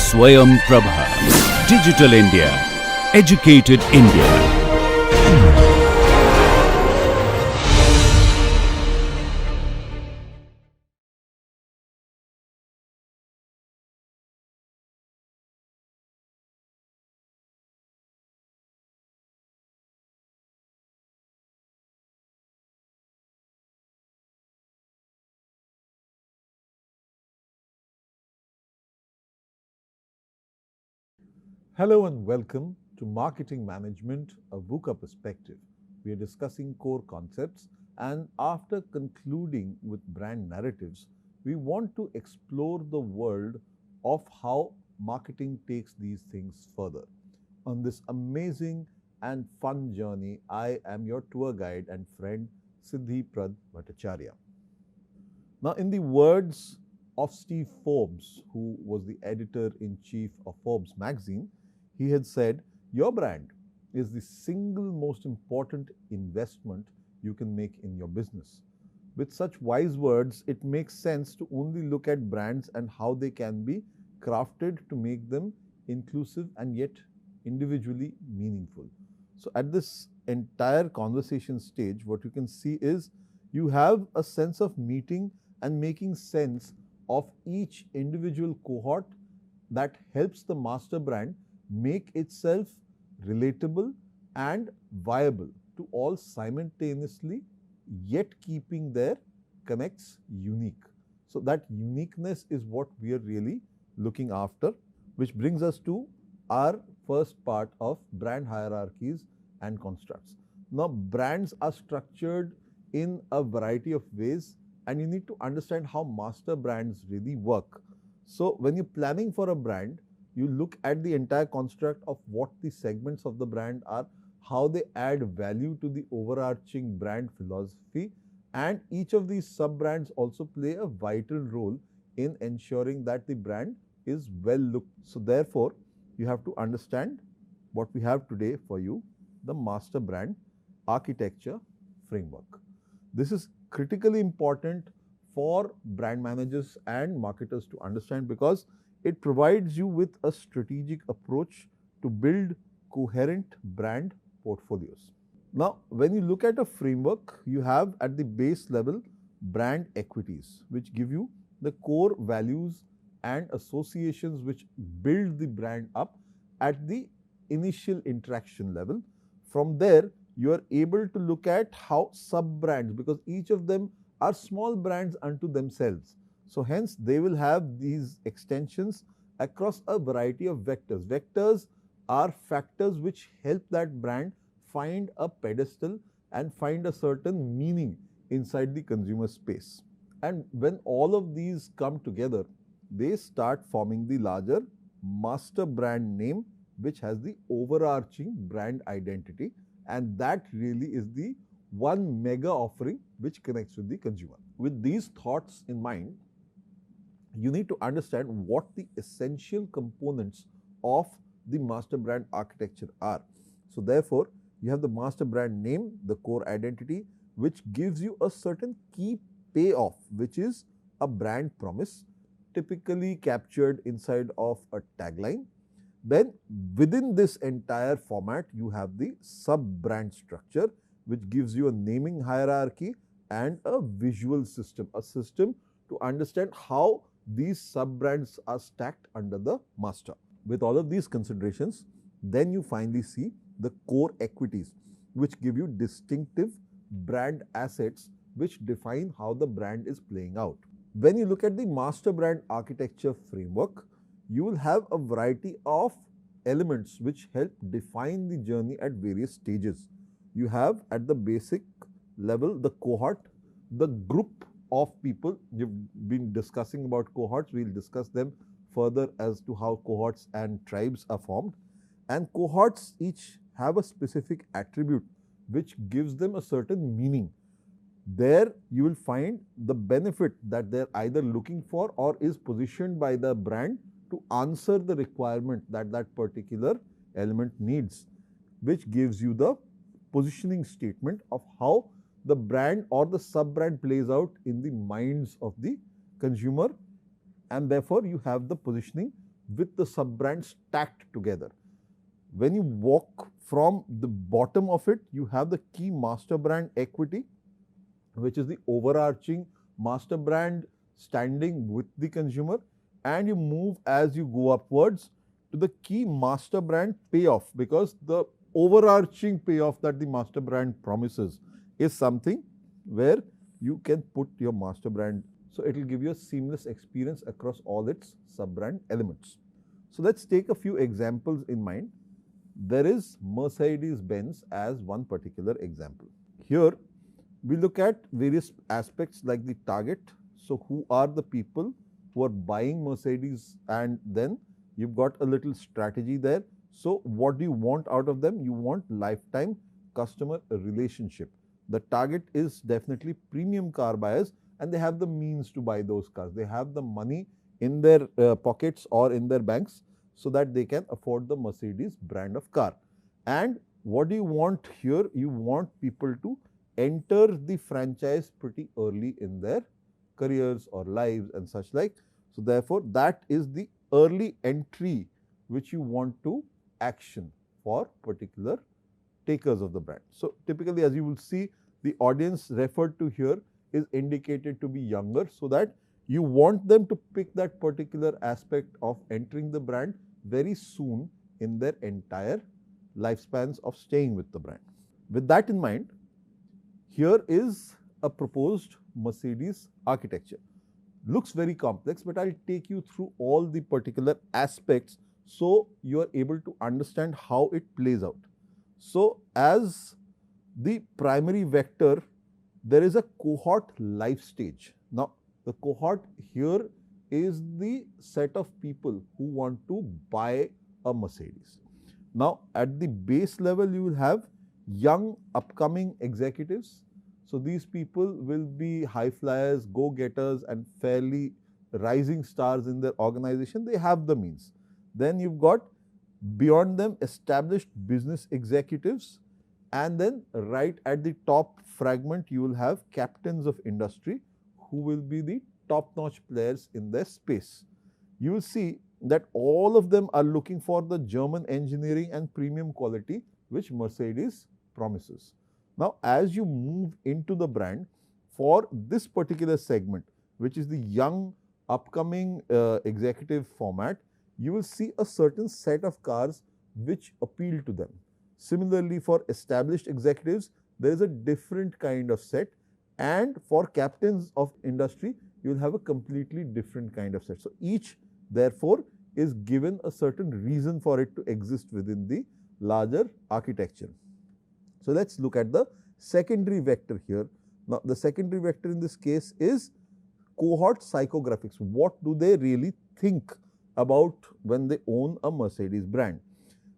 Swayam Prabha. Digital India. Educated India. Hello and welcome to Marketing Management, a VUCA perspective. We are discussing core concepts, and after concluding with brand narratives, we want to explore the world of how marketing takes these things further. On this amazing and fun journey, I am your tour guide and friend, Siddhi Bhattacharyya. Now, in the words of Steve Forbes, who was the editor-in-chief of Forbes magazine, he had said, your brand is the single most important investment you can make in your business. With such wise words, it makes sense to only look at brands and how they can be crafted to make them inclusive and yet individually meaningful. So at this entire conversation stage, what you can see is you have a sense of meeting and making sense of each individual cohort that helps the master brand make itself relatable and viable to all simultaneously, yet keeping their connects unique. So that uniqueness is what we are really looking after, which brings us to our first part of brand hierarchies and constructs. Now, brands are structured in a variety of ways, and you need to understand how master brands really work. So when you're planning for a brand, you look at the entire construct of what the segments of the brand are, how they add value to the overarching brand philosophy, and each of these sub-brands also play a vital role in ensuring that the brand is well looked. So therefore, you have to understand what we have today for you, the master brand architecture framework. This is critically important for brand managers and marketers to understand because it provides you with a strategic approach to build coherent brand portfolios. Now, when you look at a framework, you have at the base level brand equities, which give you the core values and associations which build the brand up at the initial interaction level. From there, you are able to look at how sub-brands, because each of them are small brands unto themselves. So hence, they will have these extensions across a variety of vectors. Vectors are factors which help that brand find a pedestal and find a certain meaning inside the consumer space. And when all of these come together, they start forming the larger master brand name, which has the overarching brand identity. And that really is the one mega offering which connects with the consumer. With these thoughts in mind, you need to understand what the essential components of the master brand architecture are. So therefore, you have the master brand name, the core identity, which gives you a certain key payoff, which is a brand promise, typically captured inside of a tagline. Then within this entire format, you have the sub-brand structure, which gives you a naming hierarchy and a visual system, a system to understand how these sub-brands are stacked under the master. With all of these considerations, then you finally see the core equities, which give you distinctive brand assets which define how the brand is playing out. When you look at the master brand architecture framework, you will have a variety of elements which help define the journey at various stages. You have at the basic level the cohort, the group of people. You've been discussing about cohorts. We'll discuss them further as to how cohorts and tribes are formed. And cohorts each have a specific attribute which gives them a certain meaning. There you will find the benefit that they're either looking for or is positioned by the brand to answer the requirement that that particular element needs, which gives you the positioning statement of how the brand or the sub-brand plays out in the minds of the consumer, and therefore you have the positioning with the sub-brand stacked together. When you walk from the bottom of it, you have the key master brand equity, which is the overarching master brand standing with the consumer, and you move as you go upwards to the key master brand payoff, because the overarching payoff that the master brand promises is something where you can put your master brand. So it will give you a seamless experience across all its sub-brand elements. So let's take a few examples in mind. There is Mercedes-Benz as one particular example. Here we look at various aspects like the target. So who are the people who are buying Mercedes, and then you've got a little strategy there. So what do you want out of them? You want lifetime customer relationship. The target is definitely premium car buyers, and they have the means to buy those cars. They have the money in their pockets or in their banks so that they can afford the Mercedes brand of car. And what do you want here? You want people to enter the franchise pretty early in their careers or lives and such like. So therefore, that is the early entry which you want to action for particular takers of the brand. So typically, as you will see, the audience referred to here is indicated to be younger, so that you want them to pick that particular aspect of entering the brand very soon in their entire lifespans of staying with the brand. With that in mind, here is a proposed Mercedes architecture. Looks very complex, but I'll take you through all the particular aspects so you are able to understand how it plays out. So as the primary vector, there is a cohort life stage. Now, the cohort here is the set of people who want to buy a Mercedes. Now, at the base level, you will have young upcoming executives. So these people will be high flyers, go-getters, and fairly rising stars in their organization. They have the means. Then you've got beyond them established business executives, and then right at the top fragment you will have captains of industry who will be the top-notch players in their space. You will see that all of them are looking for the German engineering and premium quality which Mercedes promises. Now, as you move into the brand, for this particular segment, which is the young upcoming executive format, you will see a certain set of cars which appeal to them. Similarly, for established executives, there is a different kind of set, and for captains of industry, you will have a completely different kind of set. So each, therefore, is given a certain reason for it to exist within the larger architecture. So let's look at the secondary vector here. Now, the secondary vector in this case is cohort psychographics. What do they really think about when they own a Mercedes brand?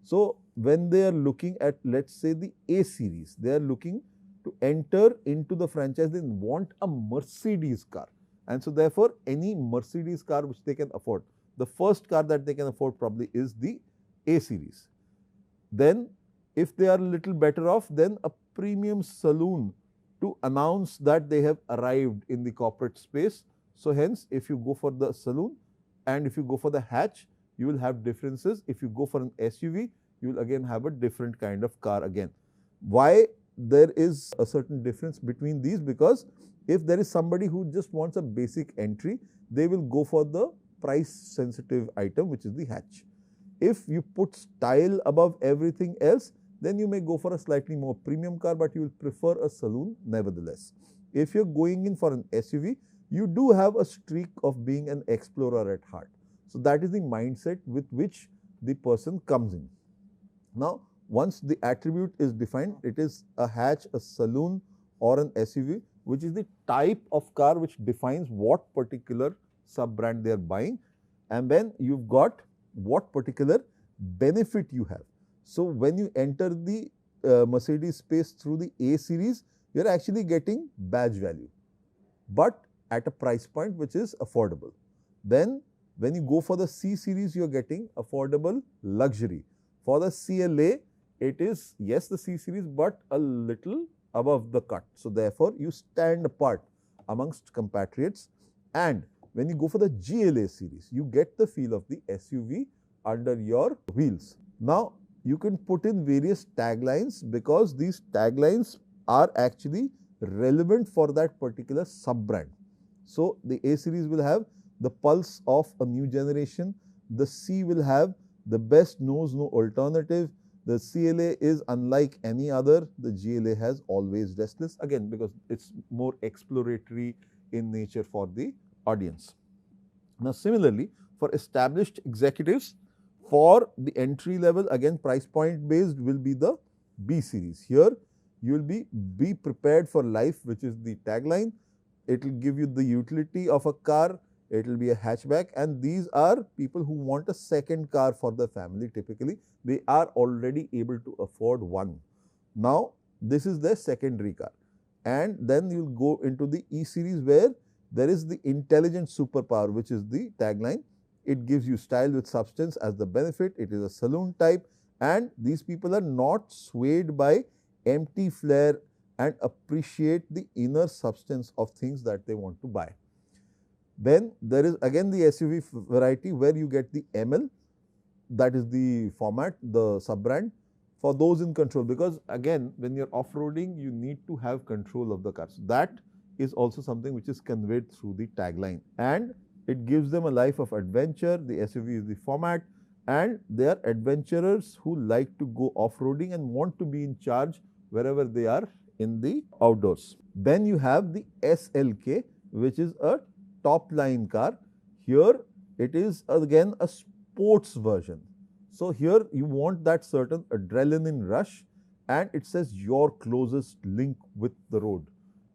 So when they are looking at, let's say, the A series, they are looking to enter into the franchise, they want a Mercedes car. And so therefore, any Mercedes car which they can afford, the first car that they can afford probably is the A series. Then if they are a little better off, then a premium saloon to announce that they have arrived in the corporate space. So hence, if you go for the saloon and if you go for the hatch, you will have differences. If you go for an SUV, you will again have a different kind of car again. Why there is a certain difference between these? Because if there is somebody who just wants a basic entry, they will go for the price sensitive item, which is the hatch. If you put style above everything else, then you may go for a slightly more premium car, but you will prefer a saloon nevertheless. If you're going in for an SUV, you do have a streak of being an explorer at heart. So that is the mindset with which the person comes in. Now, once the attribute is defined, it is a hatch, a saloon, or an SUV, which is the type of car which defines what particular sub-brand they are buying, and then you've got what particular benefit you have. So when you enter the Mercedes space through the A series, you are actually getting badge value, but at a price point which is affordable. Then when you go for the C series, you are getting affordable luxury. For the CLA, it is, yes, the C series, but a little above the cut. So therefore, you stand apart amongst compatriots. And when you go for the GLA series, you get the feel of the SUV under your wheels. Now, you can put in various taglines because these taglines are actually relevant for that particular sub-brand. So, the A series will have the pulse of a new generation, the C will have the best knows no alternative, the CLA is unlike any other, the GLA has always restless, again because it's more exploratory in nature for the audience. Now, similarly, for established executives, for the entry level, again price point based will be the B series. Here, you will be prepared for life, which is the tagline. It will give you the utility of a car, it will be a hatchback, and these are people who want a second car for the family typically. They are already able to afford one. Now, this is their secondary car. And then you will go into the E series where there is the intelligent superpower, which is the tagline. It gives you style with substance as the benefit. It is a saloon type, and these people are not swayed by empty flair and appreciate the inner substance of things that they want to buy. Then there is again the SUV variety where you get the ML, that is the format, the sub-brand for those in control, because again when you are off-roading you need to have control of the car. So, that is also something which is conveyed through the tagline, and it gives them a life of adventure. The SUV is the format, and they are adventurers who like to go off-roading and want to be in charge wherever they are in the outdoors. Then you have the SLK, which is a top line car. Here it is again a sports version. So, here you want that certain adrenaline rush, and it says your closest link with the road,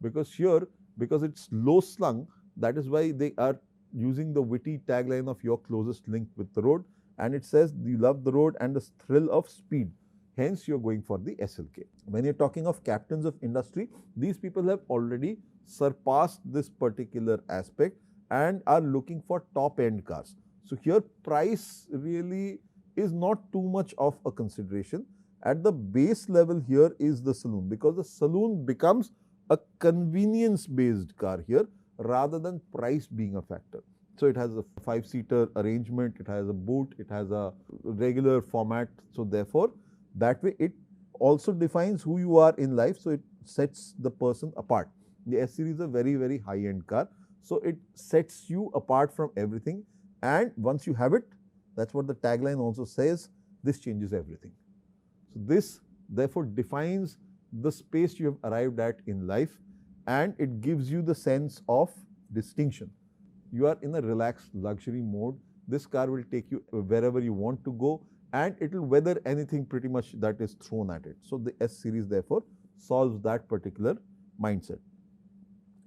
because here, because it's low slung, that is why they are using the witty tagline of your closest link with the road, and it says you love the road and the thrill of speed. Hence, you are going for the SLK. When you are talking of captains of industry, these people have already surpassed this particular aspect and are looking for top end cars. So, here price really is not too much of a consideration. At the base level here is the saloon, because the saloon becomes a convenience based car here rather than price being a factor. So, it has a 5-seater arrangement, it has a boot, it has a regular format. So, therefore, that way it also defines who you are in life. So, it sets the person apart. The S series is a very, very high end car. So, it sets you apart from everything, and once you have it, that is what the tagline also says, this changes everything. So, this therefore defines the space you have arrived at in life, and it gives you the sense of distinction. You are in a relaxed luxury mode. This car will take you wherever you want to go, and it will weather anything pretty much that is thrown at it. So, the S series therefore solves that particular mindset.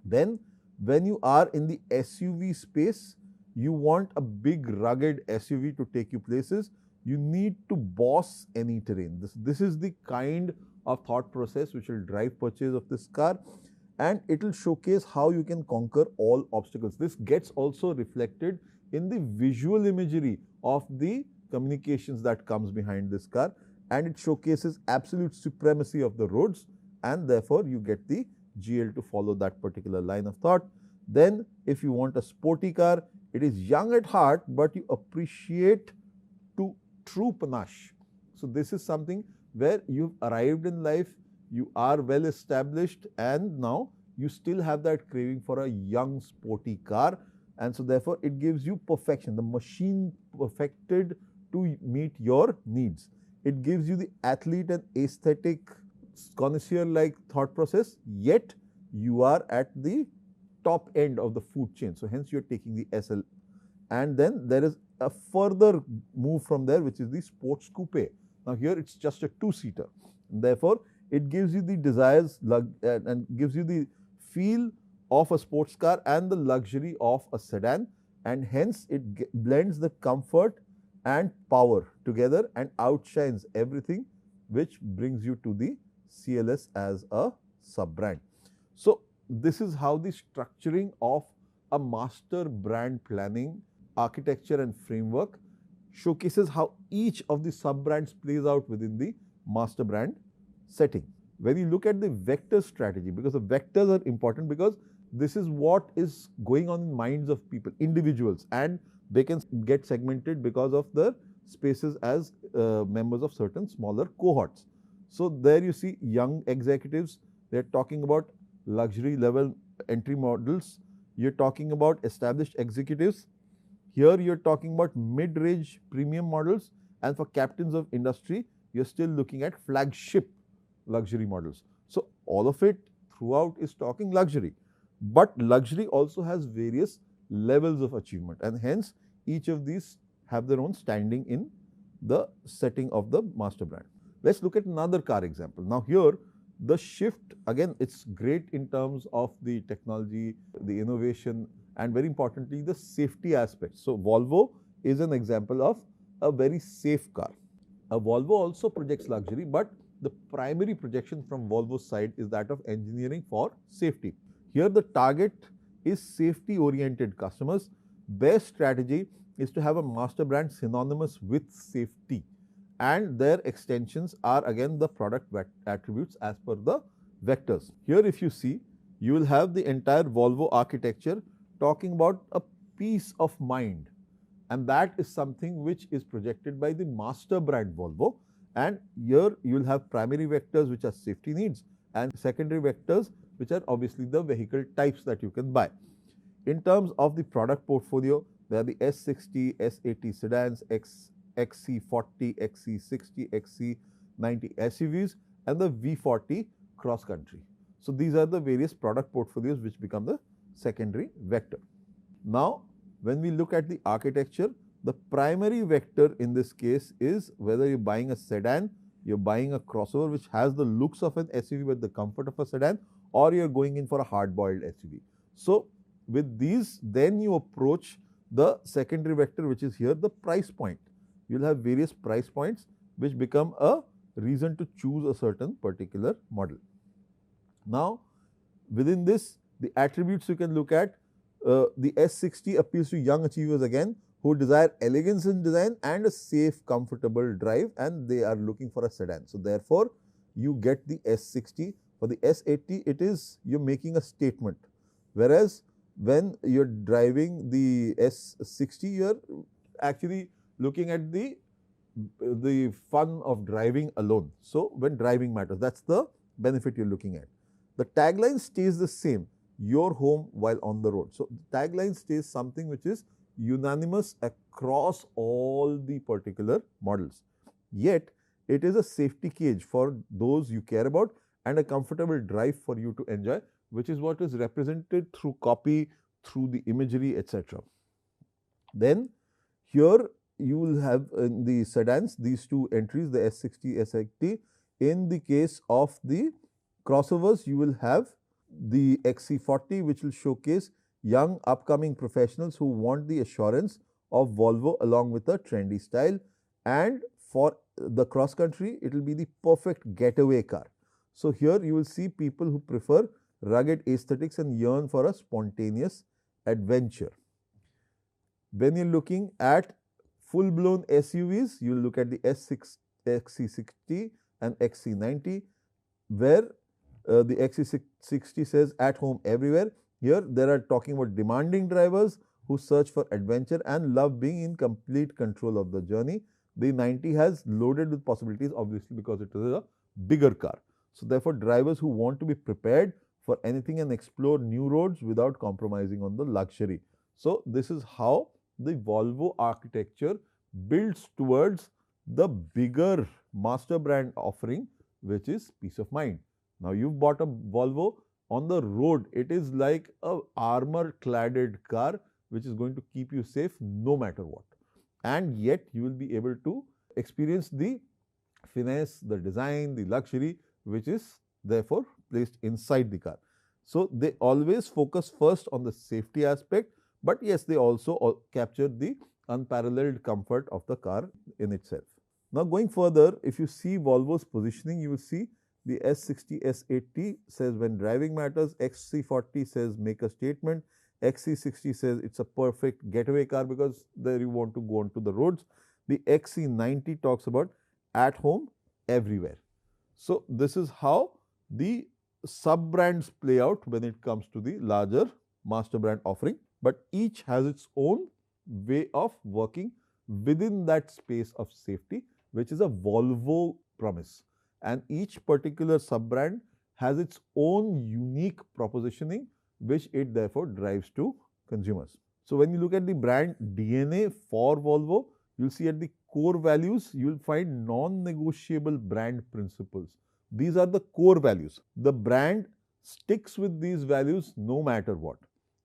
Then when you are in the SUV space, you want a big rugged SUV to take you places. You need to boss any terrain. This is the kind of thought process which will drive purchase of this car, and it will showcase how you can conquer all obstacles. This gets also reflected in the visual imagery of the communications that comes behind this car, and it showcases absolute supremacy of the roads, and therefore you get the GL to follow that particular line of thought. Then if you want a sporty car, it is young at heart, but you appreciate to true panache. So, this is something where you have arrived in life, you are well established, and now you still have that craving for a young sporty car, and so therefore it gives you perfection, the machine perfected to meet your needs. It gives you the athlete and aesthetic connoisseur like thought process, yet you are at the top end of the food chain. So, hence you are taking the SL, and then there is a further move from there, which is the sports coupe. Now, here it is just a 2-seater, therefore it gives you the desires and gives you the feel of a sports car and the luxury of a sedan, and hence it blends the comfort and power together and outshines everything, which brings you to the CLS as a sub-brand. So, this is how the structuring of a master brand planning architecture and framework showcases how each of the sub-brands plays out within the master brand setting. When you look at the vector strategy, because the vectors are important, because this is what is going on in minds of people, individuals, and they can get segmented because of their spaces as members of certain smaller cohorts. So there you see young executives, they're talking about luxury level entry models. You're talking about established executives. Here you're talking about mid-range premium models, and for captains of industry, you're still looking at flagship luxury models. So all of it throughout is talking luxury. But luxury also has various levels of achievement, and hence each of these have their own standing in the setting of the master brand. Let's look at another car example. Now here the shift, again, it's great in terms of the technology, the innovation, and very importantly the safety aspect. So Volvo is an example of a very safe car. A Volvo also projects luxury, but the primary projection from Volvo's side is that of engineering for safety. Here the target is safety oriented customers. Their strategy is to have a master brand synonymous with safety, and their extensions are again the product attributes as per the vectors. Here if you see, you will have the entire Volvo architecture talking about a peace of mind, and that is something which is projected by the master brand Volvo. And here you will have primary vectors which are safety needs, and secondary vectors which are obviously the vehicle types that you can buy. In terms of the product portfolio, there are the S60, S80 sedans, XC40, XC60, XC90 SUVs, and the V40 cross country. So these are the various product portfolios which become the secondary vector. Now when we look at the architecture, the primary vector in this case is whether you're buying a sedan, you're buying a crossover which has the looks of an SUV but the comfort of a sedan, or you're going in for a hard-boiled SUV. So with these, then you approach the secondary vector, which is here the price point. You'll have various price points which become a reason to choose a certain particular model. Now within this, the attributes you can look at, the S60 appeals to young achievers again who desire elegance in design and a safe, comfortable drive, and they are looking for a sedan. So therefore you get the S60. For the S80, it is you're making a statement, whereas when you're driving the S60, you're actually looking at the fun of driving alone. So when driving matters, that's the benefit you're looking at. The tagline stays the same, your home while on the road. So the tagline stays something which is unanimous across all the particular models. Yet it is a safety cage for those you care about and a comfortable drive for you to enjoy, which is what is represented through copy, through the imagery, etc. Then here you will have in the sedans these two entries, the S60, S80. In the case of the crossovers, you will have the XC40, which will showcase young upcoming professionals who want the assurance of Volvo along with a trendy style, and for the cross country it will be the perfect getaway car. So here you will see people who prefer rugged aesthetics and yearn for a spontaneous adventure. When you're looking at full-blown SUVs, you will look at the XC60 and XC90, where the XC60 says at home everywhere. Here there are talking about demanding drivers who search for adventure and love being in complete control of the journey. The 90 has loaded with possibilities, obviously because it is a bigger car. So therefore drivers who want to be prepared for anything and explore new roads without compromising on the luxury. So this is how the Volvo architecture builds towards the bigger master brand offering, which is peace of mind. Now you've bought a Volvo, on the road it is like a armor cladded car which is going to keep you safe no matter what, and yet you will be able to experience the finesse, the design, the luxury which is therefore placed inside the car. So they always focus first on the safety aspect, but yes, they also capture the unparalleled comfort of the car in itself. Now going further, if you see Volvo's positioning, you will see the S60, S80 says when driving matters, XC40 says make a statement, XC60 says it's a perfect getaway car because there you want to go onto the roads. The XC90 talks about at home everywhere. So this is how the sub-brands play out when it comes to the larger master brand offering, but each has its own way of working within that space of safety, which is a Volvo promise. And each particular sub-brand has its own unique propositioning, which it therefore drives to consumers. So when you look at the brand DNA for Volvo, you'll see at the core values, you'll find non-negotiable brand principles. These are the core values. The brand sticks with these values no matter what.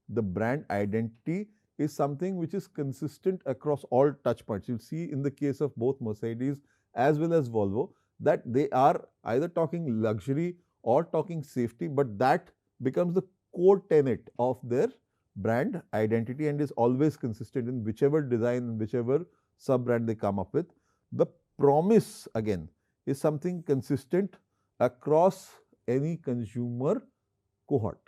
The brand identity is something which is consistent across all touch points. You'll see in the case of both Mercedes as well as Volvo that they are either talking luxury or talking safety, but that becomes the core tenet of their brand identity and is always consistent in whichever design, whichever sub-brand they come up with. The promise again is something consistent across any consumer cohort.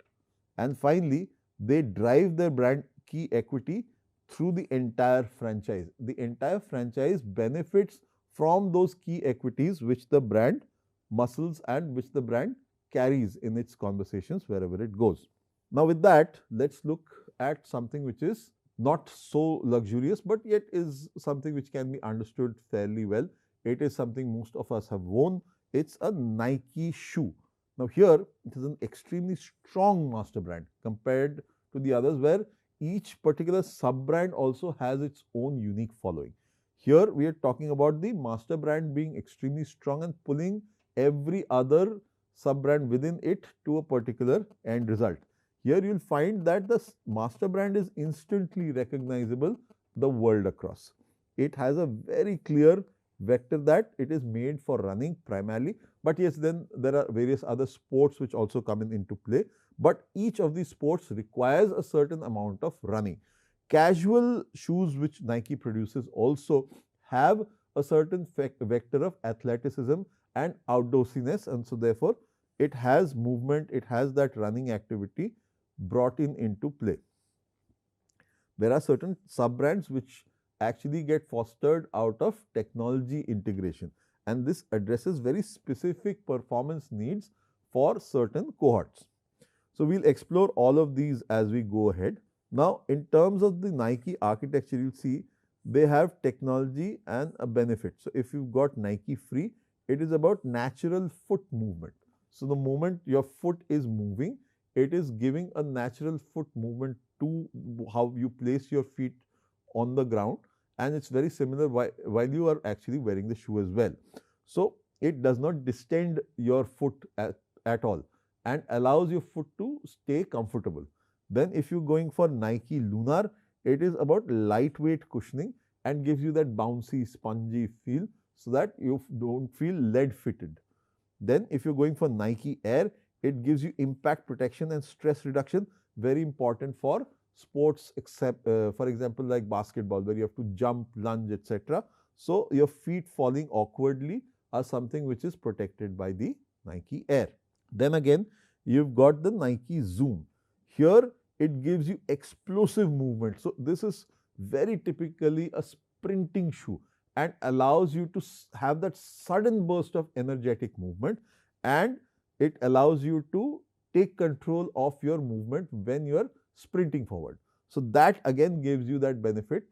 And finally, they drive their brand key equity through the entire franchise. The entire franchise benefits from those key equities which the brand muscles and which the brand carries in its conversations wherever it goes. Now with that, let's look at something which is not so luxurious, but yet is something which can be understood fairly well. It is something most of us have worn. It's a Nike shoe. Now here, it is an extremely strong master brand compared to the others where each particular sub-brand also has its own unique following. Here we are talking about the master brand being extremely strong and pulling every other sub-brand within it to a particular end result. Here you will find that the master brand is instantly recognizable the world across. It has a very clear vector that it is made for running primarily, but yes, then there are various other sports which also come into play, but each of these sports requires a certain amount of running. Casual shoes which Nike produces also have a certain vector of athleticism and outdoorsiness, and so therefore it has movement, it has that running activity brought into play. There are certain sub-brands which actually get fostered out of technology integration, and this addresses very specific performance needs for certain cohorts. So we'll explore all of these as we go ahead. Now, in terms of the Nike architecture, you'll see they have technology and a benefit. So if you've got Nike Free, it is about natural foot movement. So the moment your foot is moving, it is giving a natural foot movement to how you place your feet on the ground, and it's very similar while you are actually wearing the shoe as well. So it does not distend your foot at all and allows your foot to stay comfortable. Then if you're going for Nike Lunar, it is about lightweight cushioning and gives you that bouncy, spongy feel so that you don't feel lead fitted. Then if you're going for Nike Air, it gives you impact protection and stress reduction, very important for sports, except for example like basketball where you have to jump, lunge, etc. So your feet falling awkwardly are something which is protected by the Nike Air. Then again, you've got the Nike Zoom. Here it gives you explosive movement. So this is very typically a sprinting shoe and allows you to have that sudden burst of energetic movement, and it allows you to take control of your movement when you are sprinting forward. So that again gives you that benefit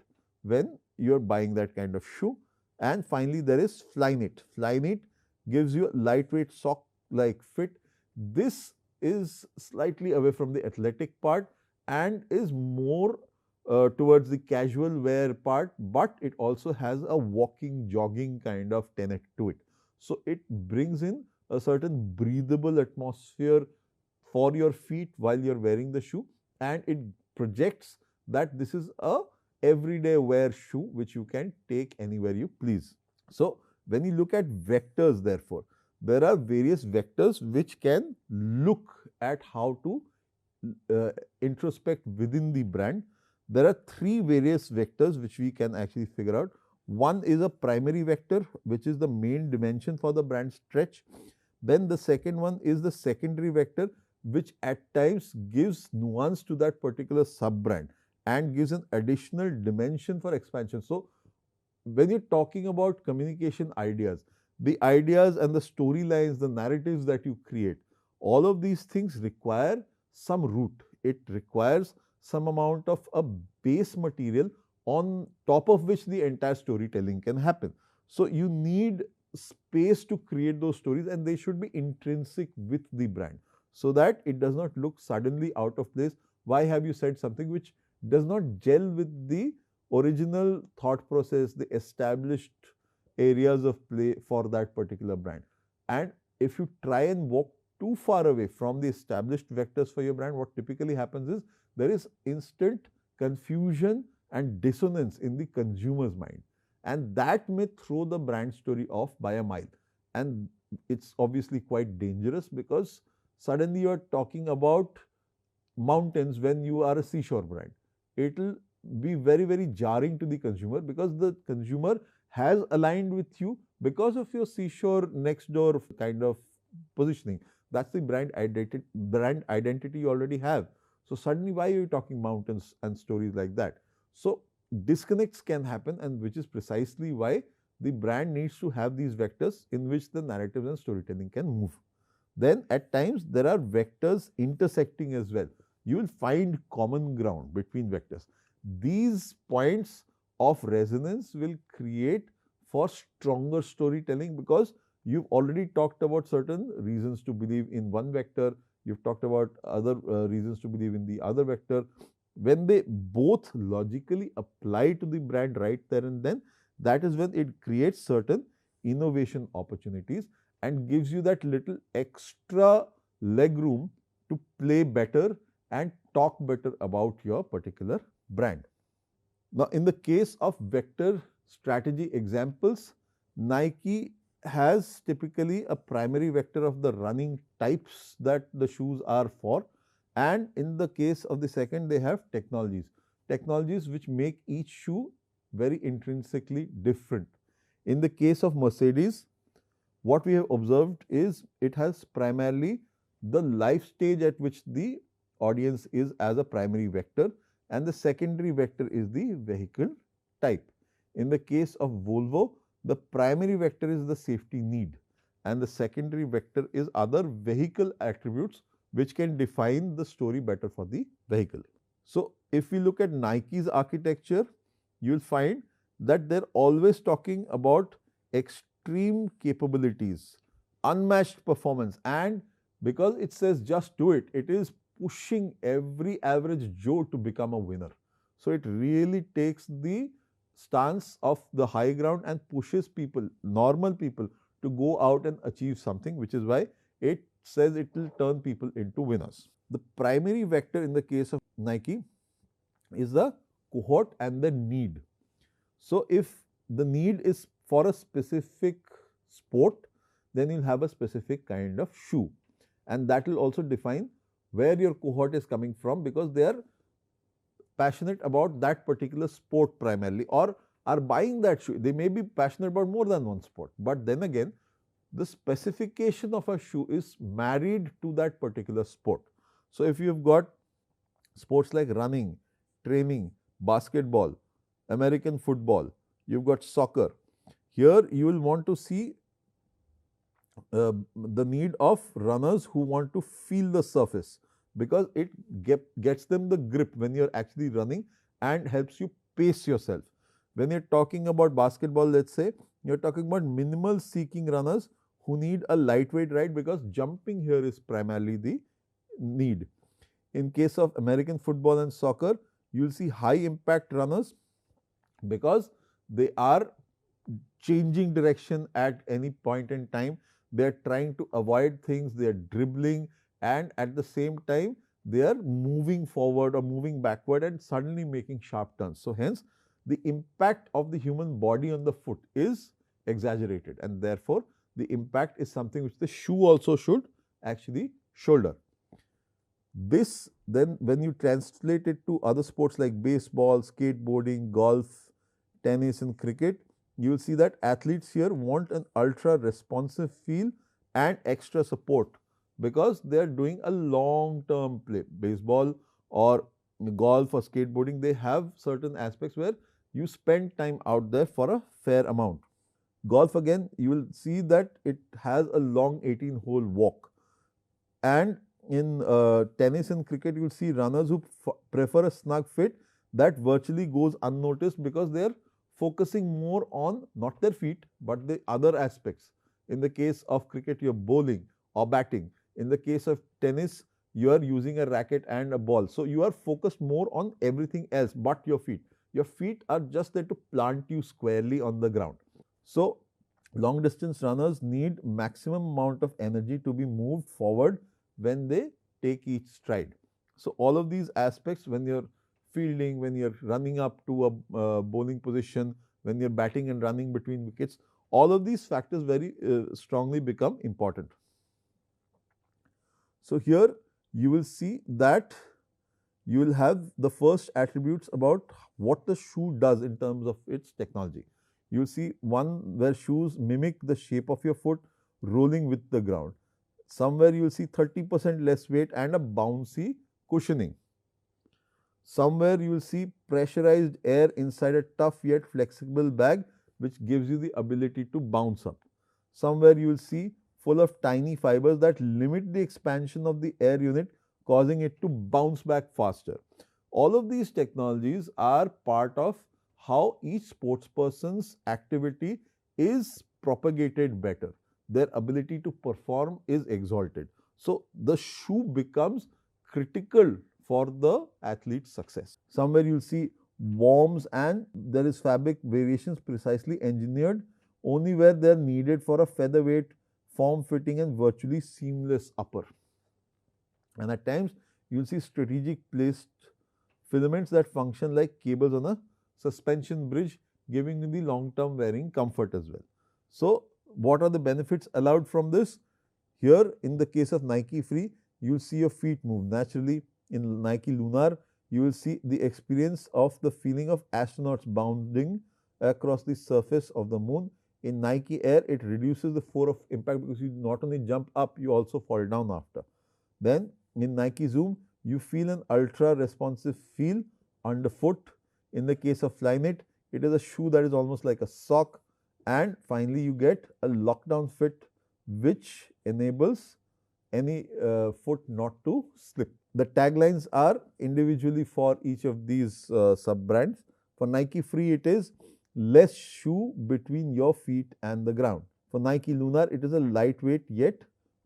when you are buying that kind of shoe. And finally, there is Flyknit. Flyknit gives you a lightweight sock-like fit. This is slightly away from the athletic part and is more towards the casual wear part, but it also has a walking, jogging kind of tenet to it. So it brings in a certain breathable atmosphere for your feet while you're wearing the shoe, and it projects that this is a everyday wear shoe which you can take anywhere you please. So when you look at vectors, therefore, there are various vectors which can look at how to introspect within the brand. There are three various vectors which we can actually figure out. One is a primary vector, which is the main dimension for the brand stretch. Then the second one is the secondary vector, which at times gives nuance to that particular sub-brand and gives an additional dimension for expansion. So when you're talking about communication ideas, the ideas and the storylines, the narratives that you create, all of these things require some root. It requires some amount of a base material on top of which the entire storytelling can happen. So you need space to create those stories, and they should be intrinsic with the brand so that it does not look suddenly out of place. Why have you said something which does not gel with the original thought process, the established areas of play for that particular brand? And if you try and walk too far away from the established vectors for your brand, what typically happens is there is instant confusion and dissonance in the consumer's mind, and that may throw the brand story off by a mile. And it's obviously quite dangerous because suddenly you are talking about mountains when you are a seashore brand. It will be very, very jarring to the consumer because the consumer has aligned with you because of your seashore next door kind of positioning. That's the brand identity you already have. So suddenly, why are you talking mountains and stories like that? So disconnects can happen, and which is precisely why the brand needs to have these vectors in which the narratives and storytelling can move. Then at times there are vectors intersecting as well. You will find common ground between vectors. These points of resonance will create for stronger storytelling because you've already talked about certain reasons to believe in one vector, you've talked about other reasons to believe in the other vector. When they both logically apply to the brand right there and then, that is when it creates certain innovation opportunities and gives you that little extra leg room to play better and talk better about your particular brand. Now, in the case of vector strategy examples, Nike has typically a primary vector of the running types that the shoes are for, and in the case of the second, they have technologies which make each shoe very intrinsically different. In the case of Mercedes, what we have observed is it has primarily the life stage at which the audience is as a primary vector, and the secondary vector is the vehicle type. In the case of Volvo, the primary vector is the safety need, and the secondary vector is other vehicle attributes which can define the story better for the vehicle. So, if we look at Nike's architecture, you will find that they are always talking about extreme capabilities, unmatched performance, and because it says just do it, it is pushing every average Joe to become a winner. So, it really takes the stance of the high ground and pushes people, normal people, to go out and achieve something, which is why it says it will turn people into winners. The primary vector in the case of Nike is the cohort and the need. So, if the need is for a specific sport, then you will have a specific kind of shoe, and that will also define where your cohort is coming from because they are passionate about that particular sport primarily or are buying that shoe. They may be passionate about more than one sport, but then again, the specification of a shoe is married to that particular sport. So, if you have got sports like running, training, basketball, American football, you have got soccer, here you will want to see the need of runners who want to feel the surface because it gets them the grip when you are actually running and helps you pace yourself. When you are talking about basketball, let us say, you are talking about minimal seeking runners who need a lightweight ride because jumping here is primarily the need. In case of American football and soccer, you will see high impact runners because they are changing direction at any point in time. They are trying to avoid things, they are dribbling, and at the same time they are moving forward or moving backward and suddenly making sharp turns. So, hence the impact of the human body on the foot is exaggerated, and therefore, the impact is something which the shoe also should actually shoulder. This then when you translate it to other sports like baseball, skateboarding, golf, tennis and cricket, you will see that athletes here want an ultra responsive feel and extra support because they are doing a long term play. Baseball or golf or skateboarding, they have certain aspects where you spend time out there for a fair amount. Golf again, you will see that it has a long 18-hole walk, And in tennis and cricket, you will see runners who prefer a snug fit that virtually goes unnoticed because they are focusing more on not their feet but the other aspects. In the case of cricket, you are bowling or batting. In the case of tennis, you are using a racket and a ball. So, you are focused more on everything else but your feet. Your feet are just there to plant you squarely on the ground. So, long distance runners need maximum amount of energy to be moved forward when they take each stride. So, all of these aspects, when you are fielding, when you are running up to a bowling position, when you are batting and running between wickets, all of these factors very strongly become important. So, here you will see that you will have the first attributes about what the shoe does in terms of its technology. You will see one where shoes mimic the shape of your foot rolling with the ground. Somewhere you will see 30% less weight and a bouncy cushioning. Somewhere you will see pressurized air inside a tough yet flexible bag which gives you the ability to bounce up. Somewhere you will see full of tiny fibers that limit the expansion of the air unit, causing it to bounce back faster. All of these technologies are part of how each sportsperson's activity is propagated better. Their ability to perform is exalted. So, the shoe becomes critical for the athlete's success. Somewhere you will see worms and there is fabric variations precisely engineered only where they are needed for a featherweight, form-fitting and virtually seamless upper. And at times you will see strategic placed filaments that function like cables on a suspension bridge, giving you the long-term wearing comfort as well. So, what are the benefits allowed from this? Here in the case of Nike Free, you will see your feet move naturally. In Nike Lunar, you will see the experience of the feeling of astronauts bounding across the surface of the moon. In Nike Air, it reduces the force of impact because you not only jump up, you also fall down after. Then in Nike Zoom, you feel an ultra responsive feel underfoot. In the case of Flyknit, it is a shoe that is almost like a sock. And finally, you get a lockdown fit which enables any foot not to slip. The taglines are individually for each of these sub-brands. For Nike Free, it is less shoe between your feet and the ground. For Nike Lunar, it is a lightweight yet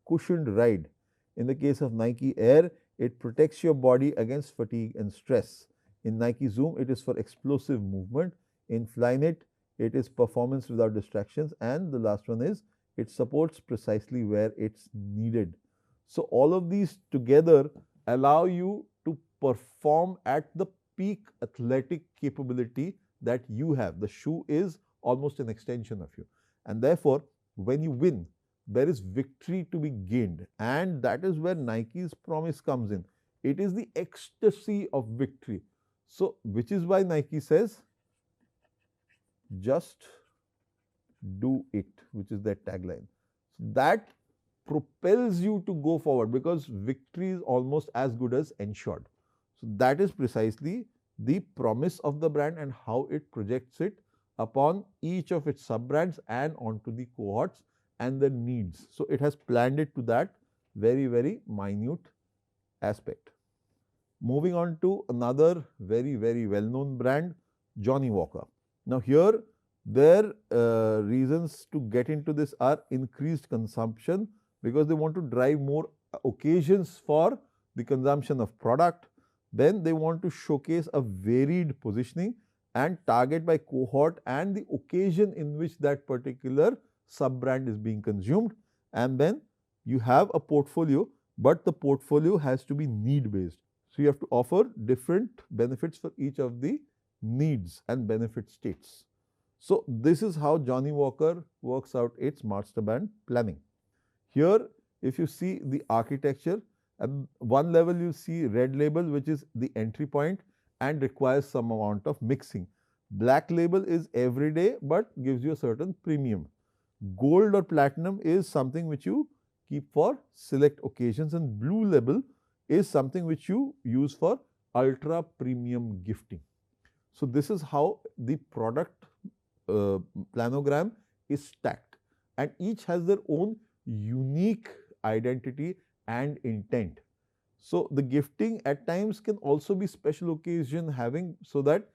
cushioned ride. In the case of Nike Air, it protects your body against fatigue and stress. In Nike Zoom, it is for explosive movement. In Flyknit, it is performance without distractions. And the last one is it supports precisely where it's needed. So, all of these together allow you to perform at the peak athletic capability that you have. The shoe is almost an extension of you. And therefore, when you win, there is victory to be gained. And that is where Nike's promise comes in. It is the ecstasy of victory. So, which is why Nike says, just do it, which is their tagline. So, that propels you to go forward because victory is almost as good as ensured. So, that is precisely the promise of the brand and how it projects it upon each of its sub-brands and onto the cohorts and the needs. So, it has planned it to that very, very minute aspect. Moving on to another very, very well-known brand, Johnnie Walker. Now, here their reasons to get into this are increased consumption because they want to drive more occasions for the consumption of product. Then they want to showcase a varied positioning and target by cohort and the occasion in which that particular sub-brand is being consumed. And then you have a portfolio, but the portfolio has to be need-based. So, you have to offer different benefits for each of the needs and benefit states. So, this is how Johnnie Walker works out its master brand planning. Here, if you see the architecture, at one level you see red label, which is the entry point and requires some amount of mixing. Black label is everyday but gives you a certain premium. Gold or platinum is something which you keep for select occasions, and blue label is something which you use for ultra premium gifting. So, this is how the product planogram is stacked, and each has their own unique identity and intent. So the gifting at times can also be special occasion having, so that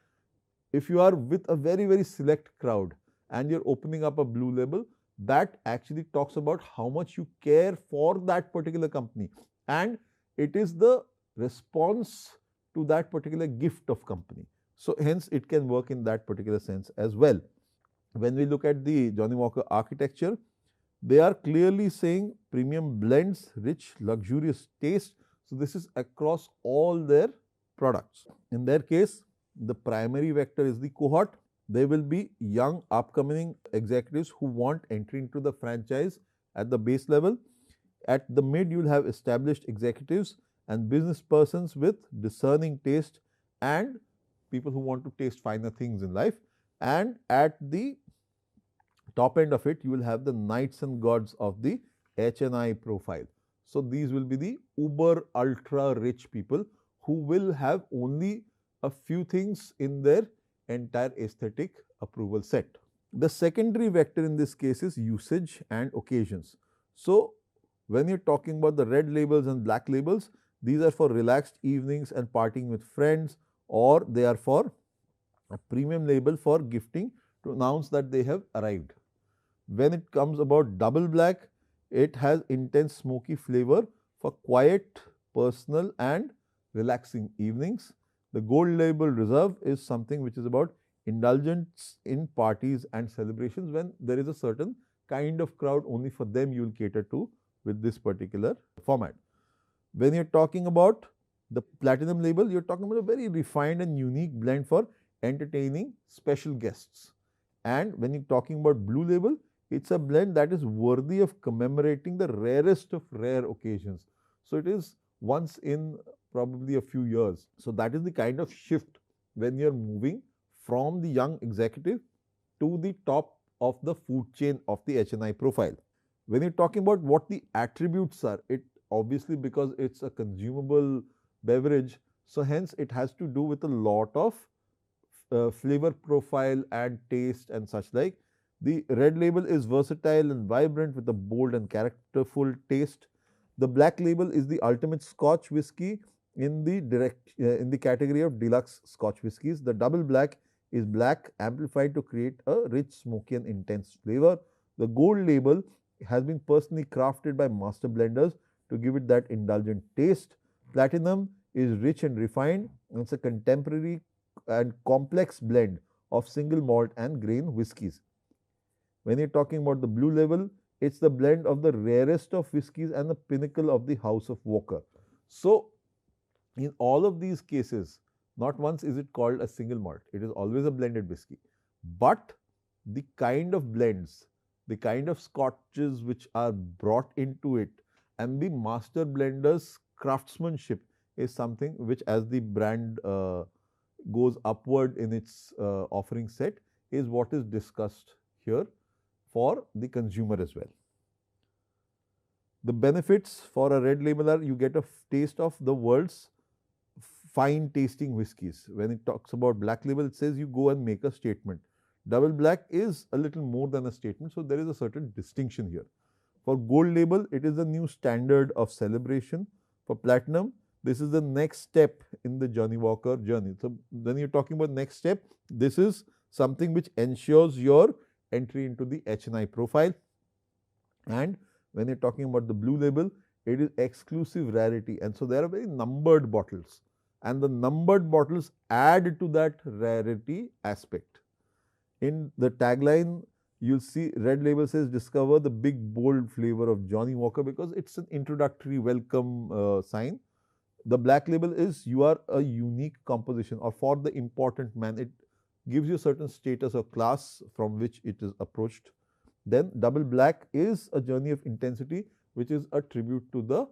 if you are with a very select crowd and you're opening up a blue label, that actually talks about how much you care for that particular company, and it is the response to that particular gift of company. So hence it can work in that particular sense as well. When we look at the Johnnie Walker architecture, they are clearly saying premium blends, rich, luxurious taste. So this is across all their products. In their case, the primary vector is the cohort. They will be young upcoming executives who want entry into the franchise at the base level. At the mid, you will have established executives and business persons with discerning taste and people who want to taste finer things in life. And at the top end of it, you will have the knights and gods of the HNI profile. So these will be the uber ultra rich people who will have only a few things in their entire aesthetic approval set. The secondary vector in this case is usage and occasions. So when you're talking about the red labels and black labels, these are for relaxed evenings and partying with friends, or they are for a premium label for gifting to announce that they have arrived. When it comes about double black, it has intense smoky flavor for quiet, personal and relaxing evenings. The gold label reserve is something which is about indulgence in parties and celebrations when there is a certain kind of crowd only for them you will cater to with this particular format. When you're talking about the platinum label, you're talking about a very refined and unique blend for entertaining special guests. And when you're talking about blue label, it's a blend that is worthy of commemorating the rarest of rare occasions. So it is once in probably a few years. So that is the kind of shift when you're moving from the young executive to the top of the food chain of the HNI profile. When you're talking about what the attributes are, it obviously, because it's a consumable beverage, so hence it has to do with a lot of flavor profile and taste and such like. The red label is versatile and vibrant with a bold and characterful taste. The black label is the ultimate Scotch whisky in the category of deluxe Scotch whiskies. The double black is black amplified to create a rich, smoky and intense flavor. The gold label has been personally crafted by master blenders to give it that indulgent taste. Platinum is rich and refined, and it's a contemporary and complex blend of single malt and grain whiskies. When you're talking about the blue label, it's the blend of the rarest of whiskies and the pinnacle of the house of VUCA. So in all of these cases, not once is it called a single malt. It is always a blended whiskey. But the kind of blends, the kind of scotches which are brought into it, and the master blenders' craftsmanship is something which, as the brand goes upward in its offering set, is what is discussed here for the consumer as well. The benefits for a red label are you get a taste of the world's fine tasting whiskies. When it talks about black label, it says you go and make a statement. Double black is a little more than a statement, so there is a certain distinction here. For gold label, it is the new standard of celebration. For platinum, this is the next step in the Johnnie Walker journey. So when you're talking about next step, this is something which ensures your entry into the HNI profile. And when you're talking about the blue label, it is exclusive rarity, and so there are very numbered bottles, and the numbered bottles add to that rarity aspect. In the tagline, you'll see red label says discover the big bold flavor of Johnnie Walker, because it's an introductory welcome sign. The black label is you are a unique composition, or for the important man, it gives you a certain status or class from which it is approached. Then double black is a journey of intensity, which is a tribute to the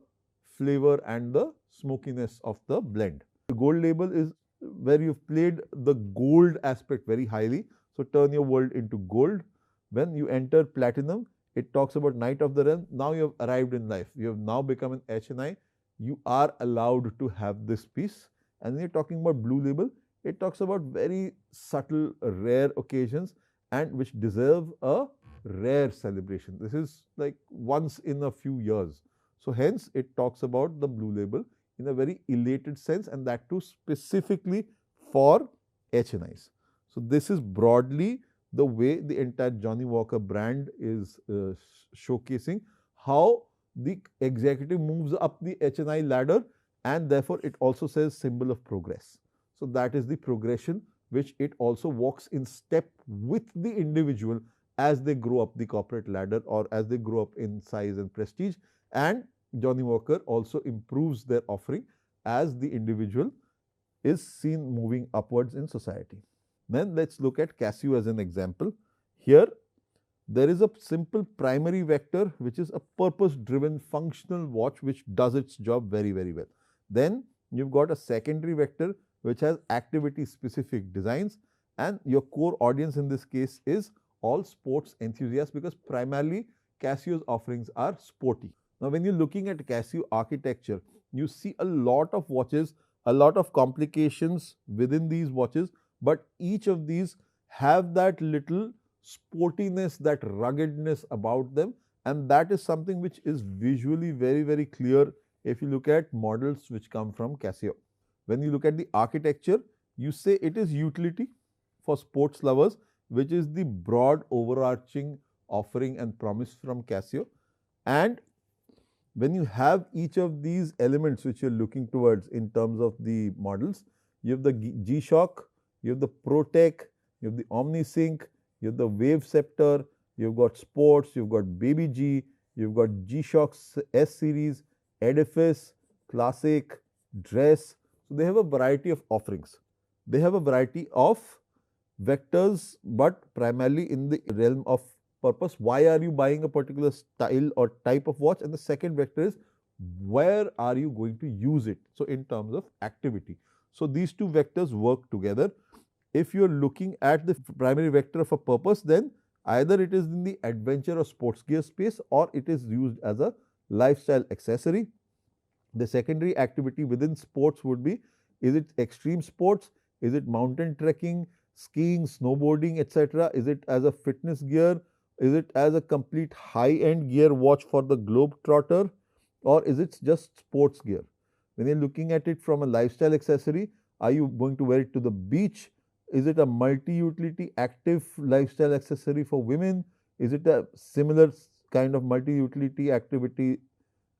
flavor and the smokiness of the blend. The gold label is where you've played the gold aspect very highly, so turn your world into gold. When you enter platinum, it talks about Knight of the Realm. Now you have arrived in life. You have now become an HNI. You are allowed to have this piece. And when you're talking about blue label, it talks about very subtle, rare occasions and which deserve a rare celebration. This is like once in a few years. So hence it talks about the blue label in a very elated sense, and that too specifically for HNIs. So this is broadly the way the entire Johnnie Walker brand is showcasing how the executive moves up the HNI ladder, and therefore it also says symbol of progress. So that is the progression which it also walks in step with the individual as they grow up the corporate ladder or as they grow up in size and prestige, and Johnnie Walker also improves their offering as the individual is seen moving upwards in society. Then let's look at Casio as an example. Here there is a simple primary vector which is a purpose driven functional watch which does its job very well. Then you've got a secondary vector which has activity specific designs, and your core audience in this case is all sports enthusiasts because primarily Casio's offerings are sporty. Now when you're looking at Casio architecture, you see a lot of watches, a lot of complications within these watches, but each of these have that little sportiness, that ruggedness about them, and that is something which is visually very clear if you look at models which come from Casio. When you look at the architecture, you say it is utility for sports lovers, which is the broad overarching offering and promise from Casio. And when you have each of these elements which you're looking towards in terms of the models, you have the G-Shock, you have the ProTech, you have the OmniSync, you have the Wave Scepter, you've got sports, you've got Baby G, you've got G-Shock S series, Edifice, Classic, Dress. So they have a variety of offerings. They have a variety of vectors, but primarily in the realm of purpose. Why are you buying a particular style or type of watch? And the second vector is where are you going to use it? So in terms of activity. So these two vectors work together. If you are looking at the primary vector of a purpose, then either it is in the adventure or sports gear space or it is used as a lifestyle accessory. The secondary activity within sports would be, is it extreme sports? Is it mountain trekking, skiing, snowboarding, etc.? Is it as a fitness gear? Is it as a complete high-end gear watch for the globe trotter? Or is it just sports gear? When you're looking at it from a lifestyle accessory, are you going to wear it to the beach? Is it a multi-utility active lifestyle accessory for women? Is it a similar kind of multi-utility activity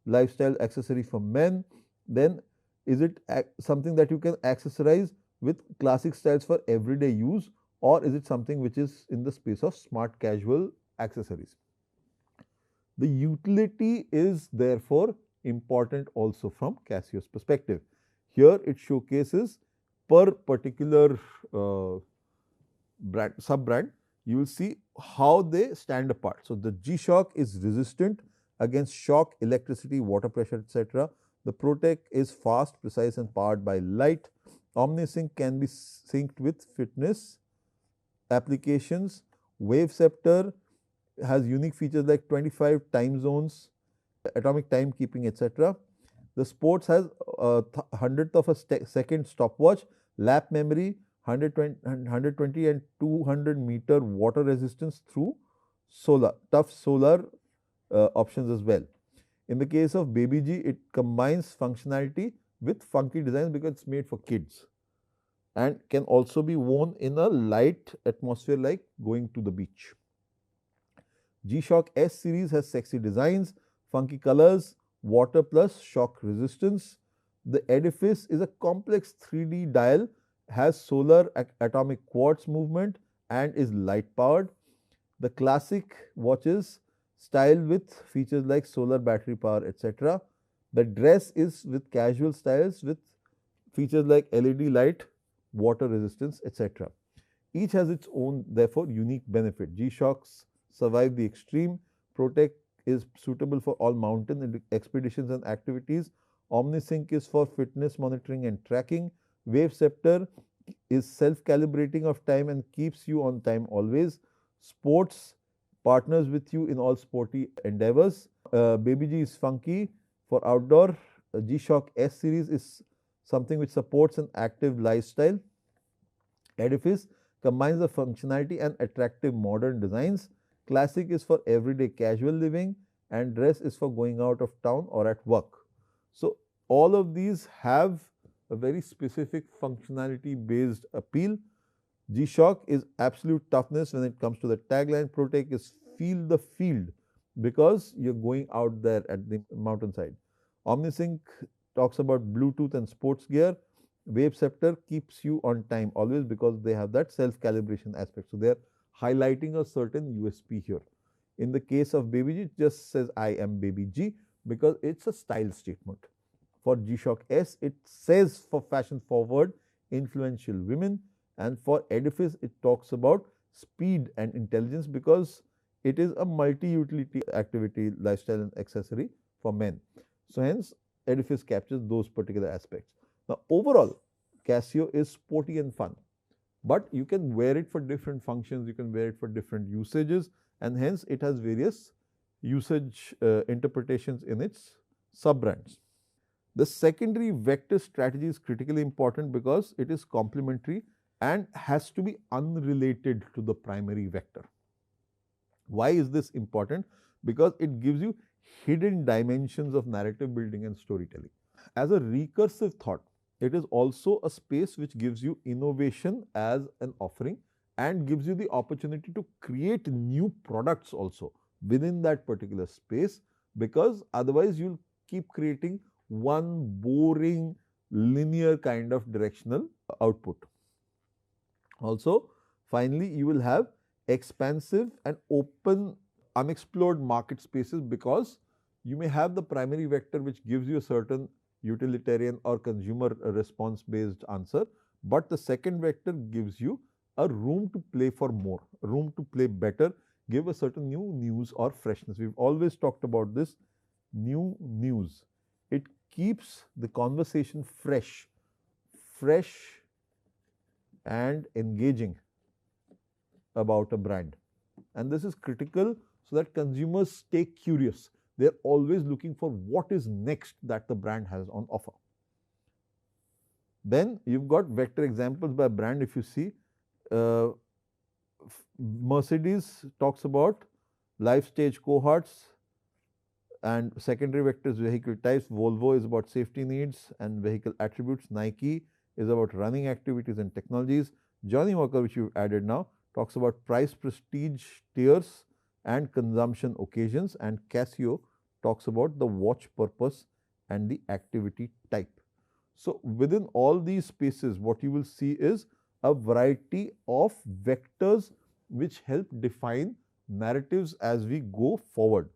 lifestyle accessory for men? Then is it something that you can accessorize with classic styles for everyday use, or is it something which is in the space of smart casual accessories? The utility is therefore important also from Casio's perspective. Here it showcases per particular brand, sub-brand, you will see how they stand apart. So the G-Shock is resistant against shock, electricity, water pressure, etc. The ProTech is fast, precise and powered by light. OmniSync can be synced with fitness applications. Wave Scepter has unique features like 25 time zones, atomic timekeeping, etc. The sports has a hundredth of a second stopwatch, lap memory, 120 and 200 meter water resistance through tough solar options as well. In the case of Baby G, it combines functionality with funky designs because it's made for kids and can also be worn in a light atmosphere like going to the beach. G-Shock S series has sexy designs, funky colors, water plus shock resistance. The Edifice is a complex 3D dial, has solar atomic quartz movement and is light powered. The Classic watches style with features like solar battery power, etc. The Dress is with casual styles with features like LED light, water resistance, etc. Each has its own, therefore, unique benefit. G-Shocks survive the extreme. ProTech is suitable for all mountain expeditions and activities. OmniSync is for fitness monitoring and tracking. Wave Scepter is self-calibrating of time and keeps you on time always. Sports partners with you in all sporty endeavors. Baby G is funky for outdoor. G-Shock S series is something which supports an active lifestyle. Edifice combines the functionality and attractive modern designs. Classic is for everyday casual living, and dress is for going out of town or at work. So, all of these have a very specific functionality based appeal. G-Shock is absolute toughness when it comes to the tagline. Protec is feel the field because you're going out there at the mountainside. Omnisync talks about Bluetooth and sports gear. Wave Scepter keeps you on time always because they have that self-calibration aspect. So, they are highlighting a certain USP here. In the case of Baby G, it just says I am Baby G because it's a style statement. For G-Shock S, it says for fashion forward, influential women, and for Edifice, it talks about speed and intelligence because it is a multi-utility activity, lifestyle and accessory for men. So, hence Edifice captures those particular aspects. Now, overall, Casio is sporty and fun, but you can wear it for different functions, you can wear it for different usages, and hence it has various usage interpretations in its sub-brands. The secondary vector strategy is critically important because it is complementary and has to be unrelated to the primary vector. Why is this important? Because it gives you hidden dimensions of narrative building and storytelling. As a recursive thought, it is also a space which gives you innovation as an offering and gives you the opportunity to create new products also within that particular space, because otherwise you will keep creating one boring linear kind of directional output. Also, finally, you will have expansive and open unexplored market spaces because you may have the primary vector which gives you a certain utilitarian or consumer response based answer, but the second vector gives you a room to play for more, a room to play better, give a certain new news or freshness. We've always talked about this new news. It keeps the conversation fresh and engaging about a brand. And this is critical so that consumers stay curious. They're always looking for what is next that the brand has on offer. Then you've got vector examples by brand. If you see, Mercedes talks about life stage cohorts and secondary vectors, vehicle types. Volvo is about safety needs and vehicle attributes. Nike is about running activities and technologies. Johnny Walker, which you've added now, talks about price prestige tiers and consumption occasions, and Casio talks about the watch purpose and the activity type. So, within all these spaces, what you will see is a variety of vectors which help define narratives as we go forward,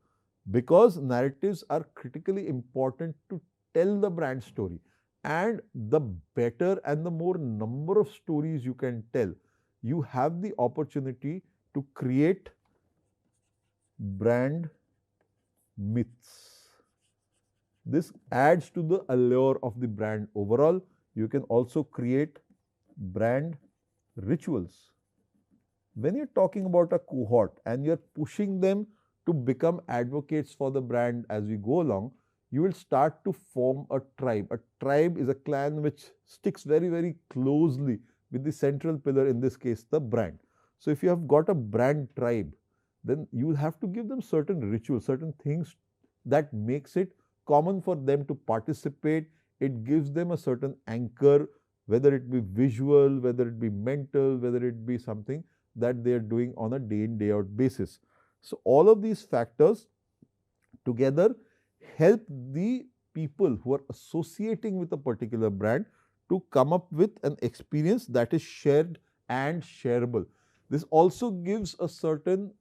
because narratives are critically important to tell the brand story, and the better and the more number of stories you can tell, you have the opportunity to create brand myths. This adds to the allure of the brand overall. You can also create brand rituals. When you're talking about a cohort and you're pushing them to become advocates for the brand as we go along, you will start to form a tribe. A tribe is a clan which sticks very, very closely with the central pillar, in this case, the brand. So, if you have got a brand tribe, then you will have to give them certain rituals, certain things that makes it common for them to participate. It gives them a certain anchor, whether it be visual, whether it be mental, whether it be something that they are doing on a day in, day out basis. So, all of these factors together help the people who are associating with a particular brand to come up with an experience that is shared and shareable. This also gives a certain